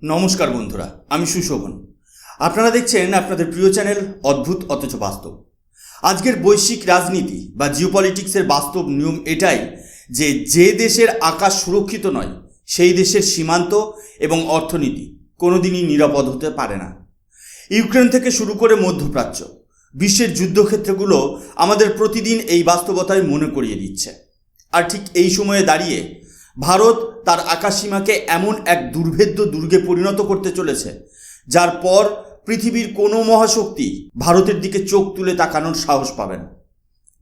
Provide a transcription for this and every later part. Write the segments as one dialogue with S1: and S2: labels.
S1: নমস্কার বন্ধুরা, আমি সুশোভন। আপনারা দেখছেন আপনাদের প্রিয় চ্যানেল অদ্ভুত অথচ বাস্তব। আজকের বৈশ্বিক রাজনীতি বা জিওপলিটিক্সের বাস্তব নিয়ম এটাই যে দেশের আকাশ সুরক্ষিত নয় সেই দেশের সীমান্ত এবং অর্থনীতি কোনোদিনই নিরাপদ হতে পারে না। ইউক্রেন থেকে শুরু করে মধ্যপ্রাচ্য, বিশ্বের যুদ্ধক্ষেত্রগুলো আমাদের প্রতিদিন এই বাস্তবতায় মনে করিয়ে দিচ্ছে। আর ঠিক এই সময়ে দাঁড়িয়ে ভারত তার আকাশসীমাকে এমন এক দুর্ভেদ্য দুর্গে পরিণত করতে চলেছে যার পর পৃথিবীর কোনো মহাশক্তি ভারতের দিকে চোখ তুলে তাকানোর সাহস পাবে না।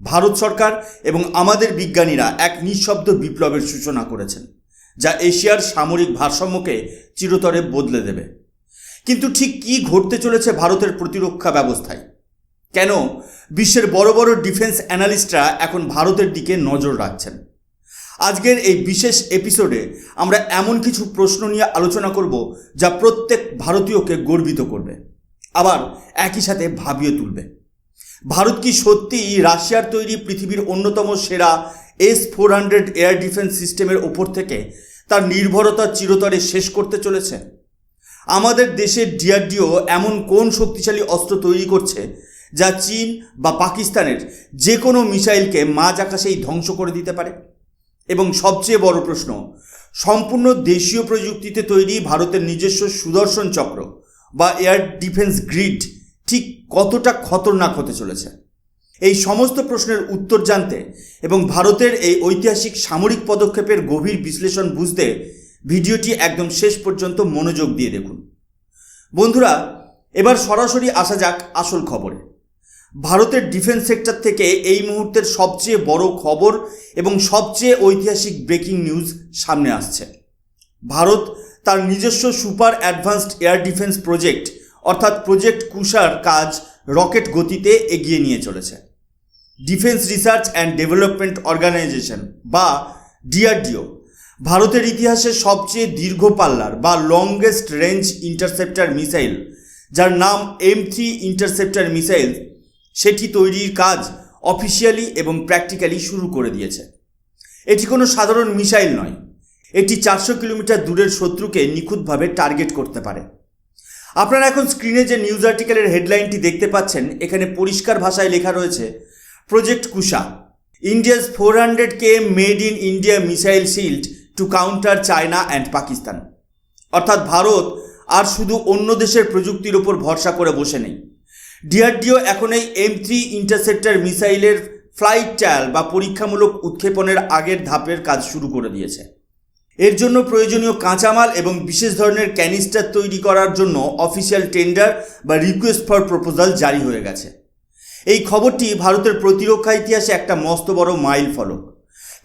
S1: ভারত সরকার এবং আমাদের বিজ্ঞানীরা এক নিঃশব্দ বিপ্লবের সূচনা করেছেন, যা এশিয়ার সামরিক ভারসাম্যকে চিরতরে বদলে দেবে। কিন্তু ঠিক কী ঘটতে চলেছে ভারতের প্রতিরক্ষা ব্যবস্থায়? কেন বিশ্বের বড় বড় ডিফেন্স অ্যানালিস্টরা এখন ভারতের দিকে নজর রাখছেন? আজকের এই বিশেষ এপিসোডে আমরা এমন কিছু প্রশ্ন নিয়ে আলোচনা করব যা প্রত্যেক ভারতীয়কে গর্বিত করবে, আবার একই সাথে ভাবিয়ে তুলবে। ভারত কি সত্যিই রাশিয়ার তৈরি পৃথিবীর অন্যতম সেরা S-400 এয়ার ডিফেন্স সিস্টেমের ওপর থেকে তার নির্ভরতা চিরতরে শেষ করতে চলেছে? আমাদের দেশের DRDO এমন কোন শক্তিশালী অস্ত্র তৈরি করছে যা চীন বা পাকিস্তানের যে কোনো মিসাইলকে মাঝ আকাশেই ধ্বংস করে দিতে পারে? এবং সবচেয়ে বড় প্রশ্ন, সম্পূর্ণ দেশীয় প্রযুক্তিতে তৈরি ভারতের নিজস্ব সুদর্শন চক্র বা এয়ার ডিফেন্স গ্রিড ঠিক কতটা খতরনাক হতে চলেছে? এই সমস্ত প্রশ্নের উত্তর জানতে এবং ভারতের এই ঐতিহাসিক সামরিক পদক্ষেপের গভীর বিশ্লেষণ বুঝতে ভিডিওটি একদম শেষ পর্যন্ত মনোযোগ দিয়ে দেখুন। বন্ধুরা, এবার সরাসরি আসা যাক আসল খবরে। ভারতের ডিফেন্স সেক্টর থেকে এই মুহূর্তের সবচেয়ে বড় খবর এবং সবচেয়ে ঐতিহাসিক ব্রেকিং নিউজ সামনে আসছে। ভারত তার নিজস্ব super advanced air defence project অর্থাৎ প্রজেক্ট কুশার কাজ রকেট গতিতে এগিয়ে নিয়ে চলেছে। Defence research and development organisation বা DRDO ভারতের ইতিহাসে সবচেয়ে দীর্ঘ পাল্লার বা লংগেস্ট রেঞ্জ ইন্টারসেপ্টার মিসাইল, যার নাম M3 ইন্টারসেপ্টার মিসাইল, সেটি তৈরির কাজ অফিসিয়ালি এবং প্র্যাকটিক্যালি শুরু করে দিয়েছে। এটি কোনো সাধারণ মিসাইল নয়, এটি 400 কিলোমিটার দূরের শত্রুকে নিখুঁতভাবে টার্গেট করতে পারে। আপনারা এখন স্ক্রিনে যে নিউজ আর্টিকেলের হেডলাইনটি দেখতে পাচ্ছেন, এখানে পরিষ্কার ভাষায় লেখা রয়েছে project Kusha, India's 400 km made in India missile shield to counter China and Pakistan. অর্থাৎ ভারত আর শুধু অন্য দেশের প্রযুক্তির উপর ভরসা করে বসে নেই। DRDO এখন এই M3 ইন্টারসেপ্টার মিসাইলের ফ্লাইট ট্রায়াল বা পরীক্ষামূলক উৎক্ষেপণের আগের ধাপের কাজ শুরু করে দিয়েছে। এর জন্য প্রয়োজনীয় কাঁচামাল এবং বিশেষ ধরনের ক্যানিস্টার তৈরি করার জন্য অফিসিয়াল টেন্ডার বা রিকোয়েস্ট ফর প্রপোজাল জারি হয়ে গেছে। এই খবরটি ভারতের প্রতিরক্ষা ইতিহাসে একটা মস্ত বড় মাইল ফলক।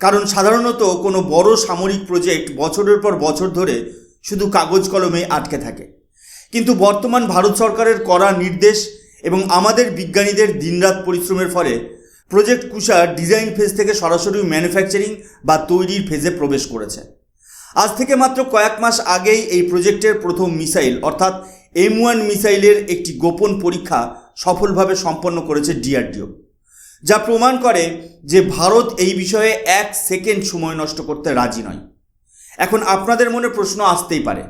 S1: কারণ সাধারণত কোনো বড় সামরিক প্রজেক্ট বছরের পর বছর ধরে শুধু কাগজ কলমে আটকে থাকে, কিন্তু বর্তমান ভারত সরকারের কড়া নির্দেশ এবং আমাদের বিজ্ঞানীদের দিনরাত পরিশ্রমের ফলে প্রজেক্ট কুশার ডিজাইন ফেজ থেকে সরাসরি ম্যানুফ্যাকচারিং বা তৈরির ফেজে প্রবেশ করেছে। আজ থেকে মাত্র কয়েক মাস আগেই এই প্রজেক্টের প্রথম মিসাইল অর্থাৎ M1 মিসাইলের একটি গোপন পরীক্ষা সফলভাবে সম্পন্ন করেছে DRDO, যা প্রমাণ করে যে ভারত এই বিষয়ে 1 সেকেন্ড সময় নষ্ট করতে রাজি নয়। এখন আপনাদের মনে প্রশ্ন আসতেই পারে,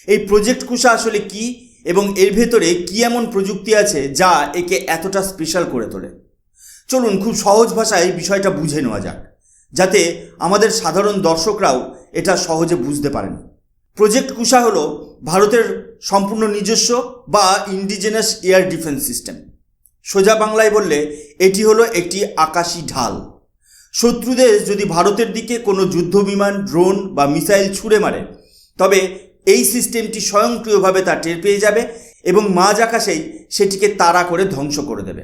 S1: এই প্রজেক্ট কুশা আসলে কি এবং এর ভেতরে কী এমন প্রযুক্তি আছে যা একে এতটা স্পেশাল করে তোলে? চলুন খুব সহজ ভাষায় বিষয়টা বুঝে নেওয়া যাক, যাতে আমাদের সাধারণ দর্শকরাও এটা সহজে বুঝতে পারেন। প্রজেক্ট কুশা হলো ভারতের সম্পূর্ণ নিজস্ব বা ইন্ডিজেনাস এয়ার ডিফেন্স সিস্টেম। সোজা বাংলায় বললে এটি হলো একটি আকাশী ঢাল। শত্রু দেশ যদি ভারতের দিকে কোনো যুদ্ধবিমান, ড্রোন বা মিসাইল ছুঁড়ে মারে, তবে এই সিস্টেমটি স্বয়ংক্রিয়ভাবে তা টের পেয়ে যাবে এবং মাঝ আকাশেই সেটিকে তাড়া করে ধ্বংস করে দেবে।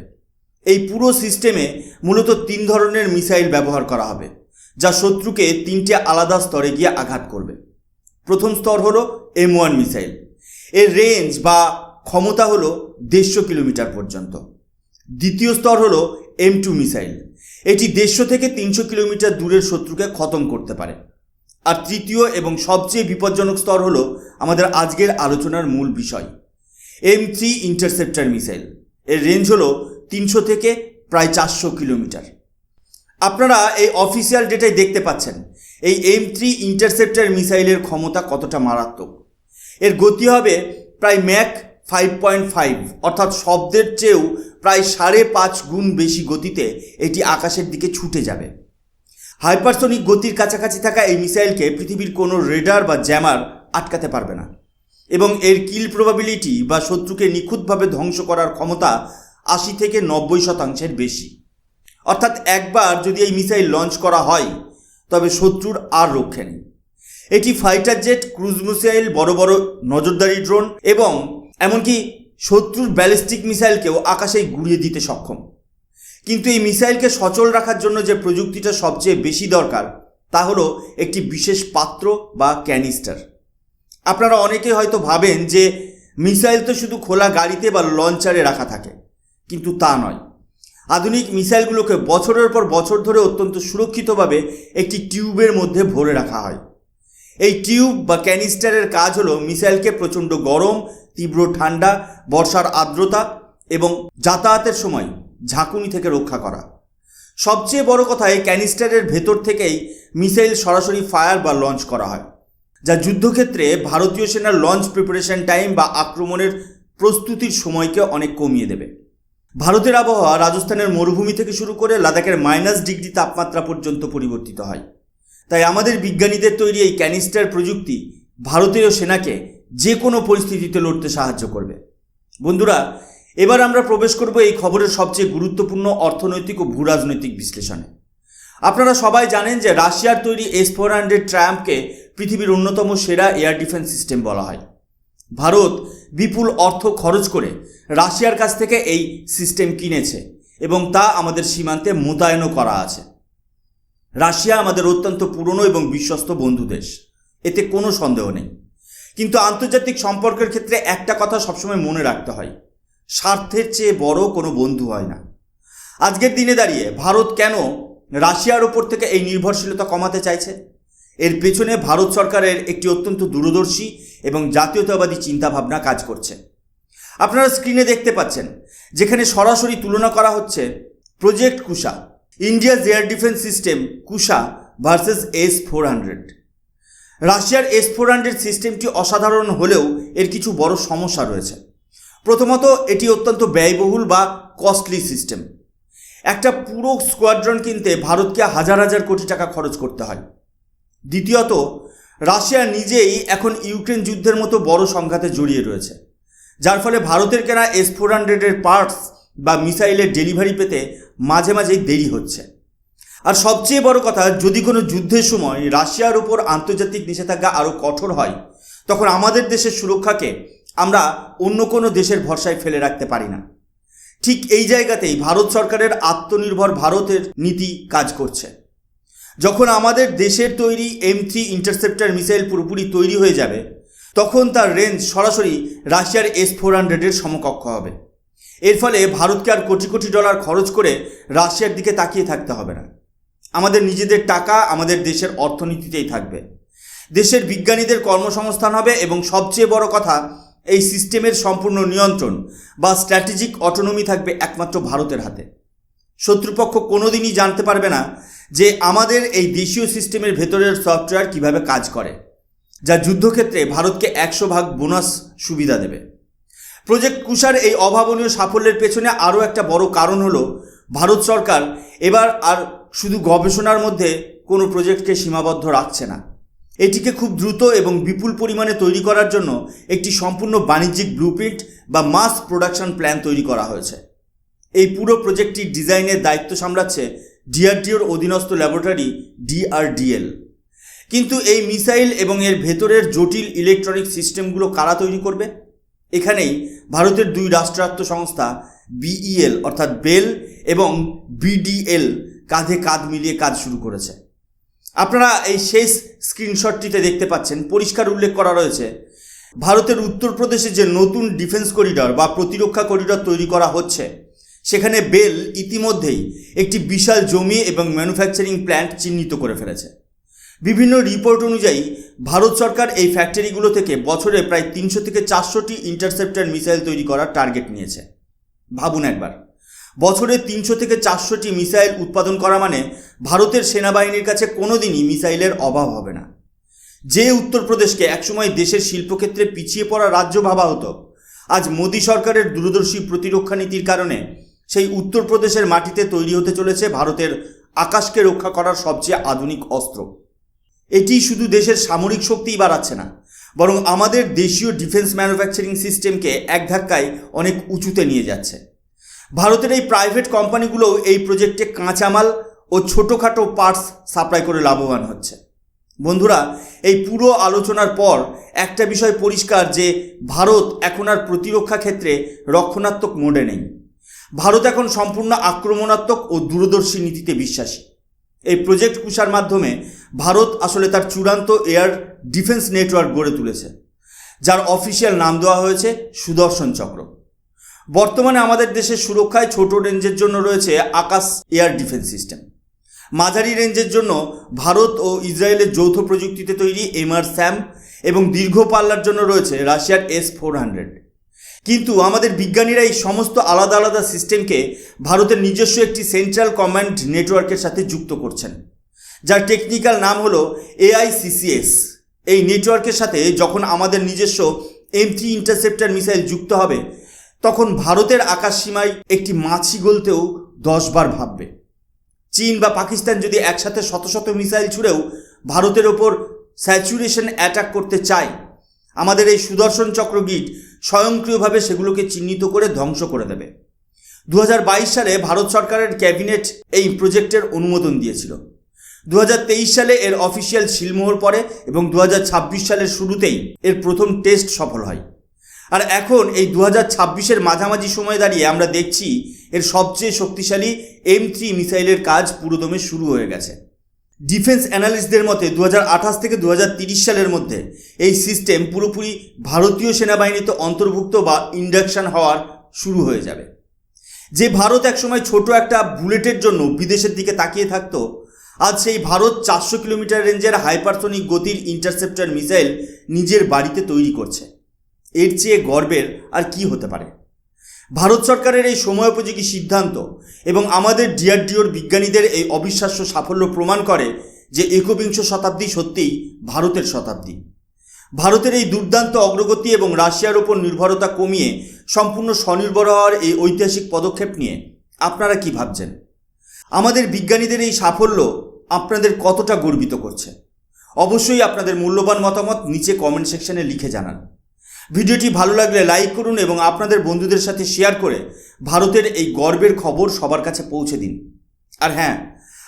S1: এই পুরো সিস্টেমে মূলত 3 ধরনের মিসাইল ব্যবহার করা হবে, যা শত্রুকে 3টে আলাদা স্তরে গিয়ে আঘাত করবে। প্রথম স্তর হলো M1 মিসাইল। এর রেঞ্জ বা ক্ষমতা হলো 150 কিলোমিটার পর্যন্ত। দ্বিতীয় স্তর হলো M2 মিসাইল। এটি 150 থেকে 300 কিলোমিটার দূরের শত্রুকে খতম করতে পারে। আর তৃতীয় এবং সবচেয়ে বিপজ্জনক স্তর হলো আমাদের আজকের আলোচনার মূল বিষয়, M3 ইন্টারসেপ্টার মিসাইল। এর রেঞ্জ হলো 300 থেকে প্রায় 400 কিলোমিটার। আপনারা এই অফিসিয়াল ডেটায় দেখতে পাচ্ছেন এই M3 ইন্টারসেপ্টার মিসাইলের ক্ষমতা কতটা মারাত্মক। এর গতি হবে প্রায় ম্যাক 5.5, অর্থাৎ শব্দের চেয়েও প্রায় 5.5 গুণ বেশি গতিতে এটি আকাশের দিকে ছুটে যাবে। হাইপারসনিক গতির কাছাকাছি থাকা এই মিসাইলকে পৃথিবীর কোনো রেডার বা জ্যামার আটকাতে পারবে না, এবং এর কিল প্রবাবিলিটি বা শত্রুকে নিখুঁতভাবে ধ্বংস করার ক্ষমতা 80 থেকে 90% বেশি। অর্থাৎ একবার যদি এই মিসাইল লঞ্চ করা হয় তবে শত্রুর আর রক্ষে নেই। এটি ফাইটার জেট, ক্রুজ মিসাইল, বড় বড় নজরদারি ড্রোন এবং এমনকি শত্রুর ব্যালিস্টিক মিসাইলকেও আকাশেই গুড়িয়ে দিতে সক্ষম। কিন্তু এই মিসাইলকে সচল রাখার জন্য যে প্রযুক্তিটা সবচেয়ে বেশি দরকার তা হলো একটি বিশেষ পাত্র বা ক্যানিস্টার। আপনারা অনেকে হয়তো ভাবেন যে মিসাইল তো শুধু খোলা গাড়িতে বা লঞ্চারে রাখা থাকে, কিন্তু তা নয়। আধুনিক মিসাইলগুলোকে বছরের পর বছর ধরে অত্যন্ত সুরক্ষিতভাবে একটি টিউবের মধ্যে ভরে রাখা হয়। এই টিউব বা ক্যানিস্টারের কাজ হলো মিসাইলকে প্রচণ্ড গরম, তীব্র ঠান্ডা, বর্ষার আর্দ্রতা এবং যাতায়াতের সময় ঝাঁকুনি থেকে রক্ষা করা। সবচেয়ে বড় কথা, এই ক্যানিস্টারের ভেতর থেকেই মিসাইল সরাসরি ফায়ার বা লঞ্চ করা হয়, যা যুদ্ধক্ষেত্রে ভারতীয় সেনার লঞ্চ প্রিপারেশন টাইম বা আক্রমণের প্রস্তুতির সময়কে অনেক কমিয়ে দেবে। ভারতের আবহাওয়া রাজস্থানের মরুভূমি থেকে শুরু করে লাদাখের -ডিগ্রি তাপমাত্রা পর্যন্ত পরিবর্তিত হয়। তাই আমাদের বিজ্ঞানীদের তৈরি এই ক্যানিস্টার প্রযুক্তি ভারতীয় সেনাকে যে কোনো পরিস্থিতিতে লড়তে সাহায্য করবে। বন্ধুরা, এবার আমরা প্রবেশ করব এই খবরের সবচেয়ে গুরুত্বপূর্ণ অর্থনৈতিক ও ভূরাজনৈতিক বিশ্লেষণে। আপনারা সবাই জানেন যে রাশিয়ার তৈরি S-400 ট্রায়াম্পকে পৃথিবীর অন্যতম সেরা এয়ার ডিফেন্স সিস্টেম বলা হয়। ভারত বিপুল অর্থ খরচ করে রাশিয়ার কাছ থেকে এই সিস্টেম কিনেছে এবং তা আমাদের সীমান্তে মোতায়েনও করা আছে। রাশিয়া আমাদের অত্যন্ত পুরনো এবং বিশ্বস্ত বন্ধু দেশ, এতে কোনো সন্দেহ নেই। কিন্তু আন্তর্জাতিক সম্পর্কের ক্ষেত্রে একটা কথা সবসময় মনে রাখতে হয়, স্বার্থের চেয়ে বড় কোনো বন্ধু হয় না। আজকের দিনে দাঁড়িয়ে ভারত কেন রাশিয়ার ওপর থেকে এই নির্ভরশীলতা কমাতে চাইছে? এর পেছনে ভারত সরকারের একটি অত্যন্ত দূরদর্শী এবং জাতীয়তাবাদী চিন্তাভাবনা কাজ করছে। আপনারা স্ক্রিনে দেখতে পাচ্ছেন, যেখানে সরাসরি তুলনা করা হচ্ছে project Kusha, India's air defence system Kusha versus S-400। রাশিয়ার S-400 সিস্টেমটি অসাধারণ হলেও এর কিছু বড় সমস্যা রয়েছে। প্রথমত, এটি অত্যন্ত ব্যয়বহুল বা কস্টলি সিস্টেম। একটা পুরো স্কোয়াড্রন কিনতে ভারতকে হাজার হাজার কোটি টাকা খরচ করতে হয়। দ্বিতীয়ত, রাশিয়া নিজেই এখন ইউক্রেন যুদ্ধের মতো বড় সংঘাতে জড়িয়ে রয়েছে, যার ফলে ভারতের কেনা S-400 পার্টস বা মিসাইলের ডেলিভারি পেতে মাঝে মাঝেই দেরি হচ্ছে। আর সবচেয়ে বড় কথা, যদি কোনো যুদ্ধের সময় রাশিয়ার উপর আন্তর্জাতিক নিষেধাজ্ঞা আরও কঠোর হয়, তখন আমাদের দেশের সুরক্ষাকে আমরা অন্য কোনো দেশের ভরসায় ফেলে রাখতে পারি না। ঠিক এই জায়গাতেই ভারত সরকারের আত্মনির্ভর ভারতের নীতি কাজ করছে। যখন আমাদের দেশের তৈরি M3 ইন্টারসেপ্টর মিসাইল পুরোপুরি তৈরি হয়ে যাবে, তখন তার রেঞ্জ সরাসরি রাশিয়ার S-400 সমকক্ষ হবে। এর ফলে ভারতকে আর কোটি কোটি ডলার খরচ করে রাশিয়ার দিকে তাকিয়ে থাকতে হবে না। আমাদের নিজেদের টাকা আমাদের দেশের অর্থনীতিতেই থাকবে, দেশের বিজ্ঞানীদের কর্মসংস্থান হবে এবং সবচেয়ে বড় কথা, এই সিস্টেমের সম্পূর্ণ নিয়ন্ত্রণ বা স্ট্র্যাটেজিক অটোনমি থাকবে একমাত্র ভারতের হাতে। শত্রুপক্ষ কোনোদিনই জানতে পারবে না যে আমাদের এই দেশীয় সিস্টেমের ভেতরের সফটওয়্যার কিভাবে কাজ করে, যা যুদ্ধক্ষেত্রে ভারতকে 100% বোনাস সুবিধা দেবে। প্রজেক্ট কুশার এই অভাবনীয় সাফল্যের পেছনে আরও একটা বড় কারণ হলো, ভারত সরকার এবার আর শুধু গবেষণার মধ্যে কোনো প্রজেক্টকে সীমাবদ্ধ রাখছে না। এটিকে খুব দ্রুত এবং বিপুল পরিমাণে তৈরি করার জন্য একটি সম্পূর্ণ বাণিজ্যিক ব্লুপ্রিন্ট বা মাস প্রোডাকশন প্ল্যান তৈরি করা হয়েছে। এই পুরো প্রজেক্টটির ডিজাইনের দায়িত্ব সামলাচ্ছে DRDOর অধীনস্থ ল্যাবরেটরি DRDL। কিন্তু এই মিসাইল এবং এর ভেতরের জটিল ইলেকট্রনিক সিস্টেমগুলো কারা তৈরি করবে? এখানেই ভারতের দুই রাষ্ট্রায়ত্ত সংস্থা BEL অর্থাৎ বেল এবং BDL কাঁধে কাঁধ মিলিয়ে কাজ শুরু করেছে। আপনারা এই শেষ স্ক্রিনশটটিতে দেখতে পাচ্ছেন, পরিষ্কার উল্লেখ করা রয়েছে ভারতের উত্তরপ্রদেশে যে নতুন ডিফেন্স করিডর বা প্রতিরক্ষা করিডর তৈরি করা হচ্ছে, সেখানে বেল ইতিমধ্যেই একটি বিশাল জমি এবং ম্যানুফ্যাকচারিং প্ল্যান্ট চিহ্নিত করে ফেলেছে। বিভিন্ন রিপোর্ট অনুযায়ী ভারত সরকার এই ফ্যাক্টরিগুলো থেকে বছরে প্রায় 300 থেকে 400টি ইন্টারসেপ্টর মিসাইল তৈরি করার টার্গেট নিয়েছে। ভাবুন একবার, বছরে 300 থেকে 400টি মিসাইল উৎপাদন করা মানে ভারতের সেনাবাহিনীর কাছে কোনোদিনই মিসাইলের অভাব হবে না। যে উত্তরপ্রদেশকে একসময় দেশের শিল্পক্ষেত্রে পিছিয়ে পড়া রাজ্য ভাবা হতো, আজ মোদী সরকারের দূরদর্শী প্রতিরক্ষা নীতির কারণে সেই উত্তরপ্রদেশের মাটিতে তৈরি হতে চলেছে ভারতের আকাশকে রক্ষা করার সবচেয়ে আধুনিক অস্ত্র। এটি শুধু দেশের সামরিক শক্তিই বাড়াচ্ছে না, বরং আমাদের দেশীয় ডিফেন্স ম্যানুফ্যাকচারিং সিস্টেমকে এক ধাক্কায় অনেক উঁচুতে নিয়ে যাচ্ছে। ভারতের এই প্রাইভেট কোম্পানিগুলোও এই প্রজেক্টে কাঁচামাল ও ছোটোখাটো পার্টস সাপ্লাই করে লাভবান হচ্ছে। বন্ধুরা, এই পুরো আলোচনার পর একটা বিষয় পরিষ্কার যে ভারত এখন আর প্রতিরক্ষা ক্ষেত্রে রক্ষণাত্মক মোডে নেই। ভারত এখন সম্পূর্ণ আক্রমণাত্মক ও দূরদর্শী নীতিতে বিশ্বাসী। এই প্রজেক্ট কুশার মাধ্যমে ভারত আসলে তার চূড়ান্ত এয়ার ডিফেন্স নেটওয়ার্ক গড়ে তুলেছে, যার অফিসিয়াল নাম দেওয়া হয়েছে সুদর্শন চক্র। বর্তমানে আমাদের দেশের সুরক্ষায় ছোট রেঞ্জের জন্য রয়েছে আকাশ এয়ার ডিফেন্স সিস্টেম, মাঝারি রেঞ্জের জন্য ভারত ও ইসরায়েলের যৌথ প্রযুক্তিতে তৈরি এমআর-স্যাম এবং দীর্ঘ পাল্লার জন্য রয়েছে রাশিয়ার S-400। কিন্তু আমাদের বিজ্ঞানীরা এই সমস্ত আলাদা আলাদা সিস্টেমকে ভারতের নিজস্ব একটি সেন্ট্রাল কমান্ড নেটওয়ার্কের সাথে যুক্ত করছেন, যার টেকনিক্যাল নাম হলো AICCS। এই নেটওয়ার্কের সাথে যখন আমাদের নিজস্ব M3 ইন্টারসেপ্টর মিসাইল যুক্ত হবে, তখন ভারতের আকাশ সীমায় একটি মাছি গলতেও 10 বার ভাববে। চীন বা পাকিস্তান যদি একসাথে শত শত মিসাইল ছুড়েও ভারতের ওপর স্যাচুরেশন অ্যাটাক করতে চায়, আমাদের এই সুদর্শন চক্র গিট স্বয়ংক্রিয়ভাবে সেগুলোকে চিহ্নিত করে ধ্বংস করে দেবে। 2022 সালে ভারত সরকারের ক্যাবিনেট এই প্রজেক্টের অনুমোদন দিয়েছিল। 2023 সালে এর অফিসিয়াল সিলমোহর পড়ে এবং 2026 সালের শুরুতেই এর প্রথম টেস্ট সফল হয়। আর এখন এই 2026-এর মাঝামাঝি সময় দাঁড়িয়ে আমরা দেখছি এর সবচেয়ে শক্তিশালী M3 মিসাইলের কাজ পুরোদমে শুরু হয়ে গেছে। ডিফেন্স অ্যানালিস্টদের মতে 2028 থেকে 2030 সালের মধ্যে এই সিস্টেম পুরোপুরি ভারতীয় সেনাবাহিনীতে অন্তর্ভুক্ত বা ইন্ডাকশন হওয়ার শুরু হয়ে যাবে। যে ভারত একসময় ছোট একটা বুলেটের জন্য বিদেশের দিকে তাকিয়ে থাকতো, আজ সেই ভারত 400 কিলোমিটার রেঞ্জের হাইপারসোনিক গতির ইন্টারসেপ্টর মিসাইল নিজের বাড়িতে তৈরি করছে। এর চেয়ে গর্বের আর কি হতে পারে? ভারত সরকারের এই সময়োপযোগী সিদ্ধান্ত এবং আমাদের DRDOর বিজ্ঞানীদের এই অবিশ্বাস্য সাফল্য প্রমাণ করে যে একবিংশ শতাব্দী সত্যিই ভারতের শতাব্দী। ভারতের এই দুর্দান্ত অগ্রগতি এবং রাশিয়ার ওপর নির্ভরতা কমিয়ে সম্পূর্ণ স্বনির্ভর হওয়ার এই ঐতিহাসিক পদক্ষেপ নিয়ে আপনারা কি ভাবছেন? আমাদের বিজ্ঞানীদের এই সাফল্য আপনাদের কতটা গর্বিত করছে? অবশ্যই আপনাদের মূল্যবান মতামত নিচে কমেন্ট সেকশনে লিখে জানান। ভিডিওটি ভালো লাগলে লাইক করুন এবং আপনাদের বন্ধুদের সাথে শেয়ার করে ভারতের এই গর্বের খবর সবার কাছে পৌঁছে দিন। আর হ্যাঁ,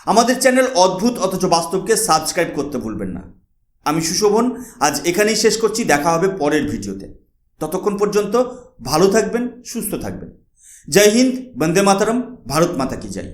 S1: আমাদের চ্যানেল অদ্ভুত অথচ বাস্তবকে সাবস্ক্রাইব করতে ভুলবেন না। আমি সুশোভন, আজ এখানেই শেষ করছি। দেখা হবে পরের ভিডিওতে। ততক্ষণ পর্যন্ত ভালো থাকবেন, সুস্থ থাকবেন। জয় হিন্দ, বন্দে মাতরম, ভারত মাতা কি জয়।